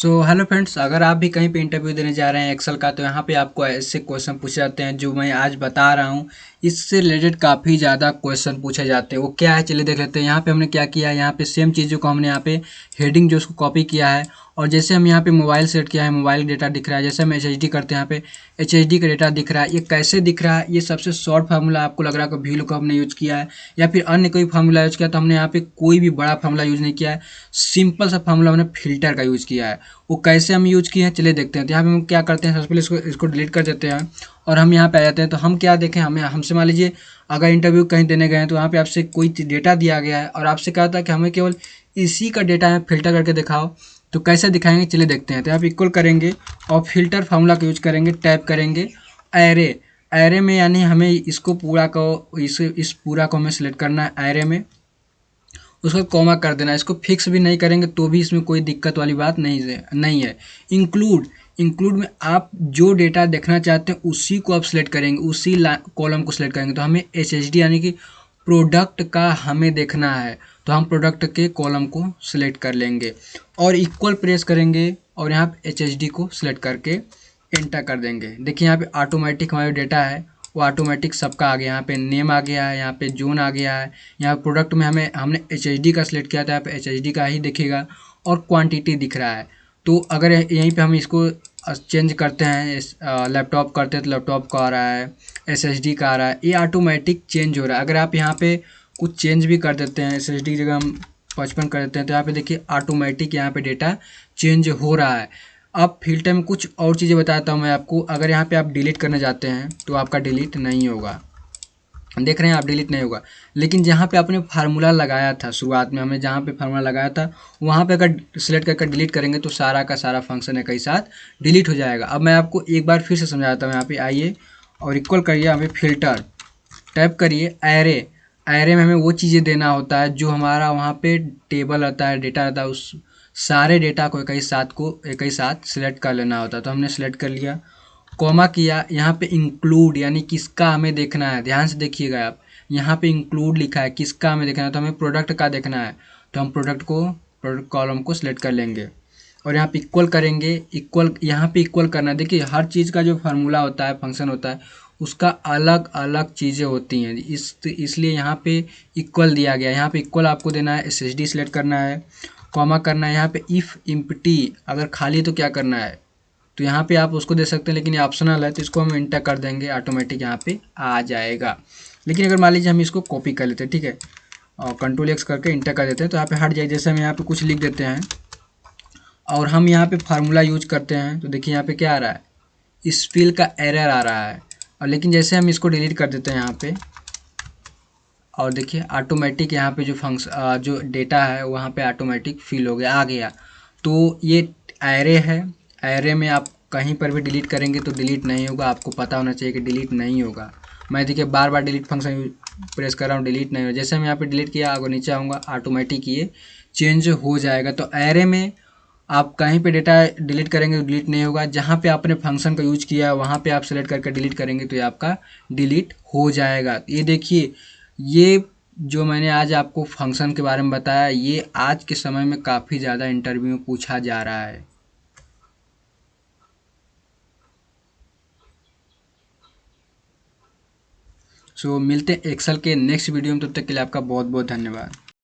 Hello friends, अगर आप भी कहीं पे इंटरव्यू देने जा रहे हैं एक्सेल का, तो यहाँ पे आपको ऐसे क्वेश्चन पूछे जाते हैं जो मैं आज बता रहा हूँ। इससे रिलेटेड काफ़ी ज़्यादा क्वेश्चन पूछे जाते हैं। वो क्या है, चलिए देख लेते हैं। यहाँ पे हमने क्या किया है, यहाँ पे सेम चीज़ों को हमने यहाँ पे हेडिंग जो उसको कॉपी किया है। और जैसे हम यहाँ पे मोबाइल सेट किया है, मोबाइल डेटा दिख रहा है। जैसे हम एच करते हैं, यहाँ पे एच का डेटा दिख रहा है। ये कैसे दिख रहा है, ये सबसे शॉर्ट फार्मूला आपको लग रहा है कि वी लुकअप हमने यूज़ किया है या फिर अन्य कोई फार्मूला यूज़ किया। तो हमने यहाँ पे कोई भी बड़ा फार्मूला यूज़ नहीं किया है, सिंपल सा फार्मूला हमने फिल्टर का यूज़ किया है। वो कैसे हम यूज़ किए हैं, चलिए देखते हैं। तो यहाँ पे हम क्या करते हैं, सबसे पहले इसको डिलीट कर देते हैं और हम यहाँ पे आ जाते हैं। तो हम क्या देखें, हमें हमसे मान लीजिए अगर इंटरव्यू कहीं देने गए हैं, तो यहाँ पे आपसे कोई डेटा दिया गया है और आपसे कहा था कि हमें केवल इसी का डेटा है फिल्टर करके दिखाओ। तो कैसे दिखाएंगे, चलिए देखते हैं। तो यहाँ पे इक्वल करेंगे और फिल्टर फार्मूला का यूज करेंगे, टैप करेंगे एरे। एरे में यानी हमें इसको पूरा को इस पूरा को हमें सिलेक्ट करना है एरे में, उसको कॉमा कर देना है। इसको फिक्स भी नहीं करेंगे तो भी इसमें कोई दिक्कत वाली बात नहीं है। इंक्लूड में आप जो डेटा देखना चाहते हैं उसी को आप सिलेक्ट करेंगे, उसी कॉलम को सिलेक्ट करेंगे। तो हमें एच यानी कि प्रोडक्ट का हमें देखना है, तो हम प्रोडक्ट के कॉलम को सिलेक्ट कर लेंगे और इक्वल प्रेस करेंगे और यहाँ पे एच को सिलेक्ट करके एंटर कर देंगे। देखिए यहाँ पे ऑटोमेटिक हमारा डेटा है वो ऑटोमेटिक सबका आ गया। यहाँ पे नेम आ गया है, यहाँ पे जोन आ गया है। यहाँ प्रोडक्ट में हमने एच का सिलेक्ट किया था, यहाँ पे एच का ही दिखेगा और क्वांटिटी दिख रहा है। तो अगर यहीं पे हम इसको चेंज करते हैं, लैपटॉप करते हैं तो लैपटॉप का आ रहा है, एस का आ रहा है, ये ऑटोमेटिक चेंज हो रहा है। अगर आप यहाँ पे कुछ चेंज भी कर देते हैं, एस की जगह हम 55 कर देते हैं, तो यहाँ पे देखिए ऑटोमेटिक यहाँ पे डेटा चेंज हो रहा है। अब फिल्टर में कुछ और चीज़ें बताता हूँ मैं आपको। अगर यहाँ पे आप डिलीट करने जाते हैं तो आपका डिलीट नहीं होगा, देख रहे हैं आप, डिलीट नहीं होगा। लेकिन जहाँ पे आपने फार्मूला लगाया था, शुरुआत में हमने जहाँ पे फार्मूला लगाया था वहाँ पे अगर सिलेक्ट करके डिलीट करेंगे तो सारा का सारा फंक्शन एक ही साथ डिलीट हो जाएगा। अब मैं आपको एक बार फिर से समझाता हूँ। यहाँ पे आइए और इक्वल करिए, यहाँ पे फिल्टर टैप करिए एरे। एरे में हमें वो चीज़ें देना होता है जो हमारा वहाँ पे टेबल आता है, डेटा आता है, उस सारे डेटा को एक ही साथ सिलेक्ट कर लेना होता है। तो हमने सिलेक्ट कर लिया, कॉमा किया, यहाँ पे इंक्लूड यानी किसका हमें देखना है। ध्यान से देखिएगा आप, यहाँ पे इंक्लूड लिखा है, किसका हमें देखना है, तो हमें प्रोडक्ट का देखना है। तो हम प्रोडक्ट कॉलम को सिलेक्ट कर लेंगे और यहाँ पे इक्वल करेंगे। यहाँ पे इक्वल करना है। देखिए हर चीज़ का जो फार्मूला होता है, फंक्शन होता है, उसका अलग अलग चीज़ें होती हैं, इसलिए यहाँ पे इक्वल दिया गया है। यहाँ पे इक्वल आपको देना है, एस सिलेक्ट करना है, कॉमा करना है। यहाँ पे इफ़ इम्प्टी अगर खाली तो क्या करना है, तो यहाँ पे आप उसको दे सकते हैं, लेकिन ये ऑप्शनल है तो इसको हम इंटर कर देंगे, ऑटोमेटिक यहाँ पे आ जाएगा। लेकिन अगर मान लीजिए हम इसको कॉपी कर लेते हैं, ठीक है, और कंट्रोल एक्स करके इंटर कर देते हैं तो यहाँ पे हट जाएगा। जैसे हम यहाँ पे कुछ लिख देते हैं और हम यहाँ पे फार्मूला यूज करते हैं, तो देखिए यहाँ पे क्या आ रहा है, स्पेल का एरर आ रहा है। और लेकिन जैसे हम इसको डिलीट कर देते हैं यहाँ पे, और देखिए ऑटोमेटिक यहाँ पे जो डेटा है वहाँ पे ऑटोमेटिक फिल हो गया, आ गया। तो ये एरे है, एरे में आप कहीं पर भी डिलीट करेंगे तो डिलीट नहीं होगा। आपको पता होना चाहिए कि डिलीट नहीं होगा। मैं देखिए बार बार डिलीट फंक्शन प्रेस कर रहा हूँ, डिलीट नहीं हो। जैसे हम यहाँ पे डिलीट किया, आगे नीचे आऊँगा, ऑटोमेटिक ये चेंज हो जाएगा। तो एरे में आप कहीं पे डेटा डिलीट करेंगे तो डिलीट नहीं होगा। जहाँ पे आपने फंक्शन का यूज किया है वहाँ पे आप सेलेक्ट करके डिलीट करेंगे तो ये आपका डिलीट हो जाएगा। ये देखिए, ये जो मैंने आज आपको फंक्शन के बारे में बताया, ये आज के समय में काफ़ी ज़्यादा इंटरव्यू में पूछा जा रहा है। मिलते हैं एक्सेल के नेक्स्ट वीडियो में, तब तक के लिए आपका बहुत बहुत धन्यवाद।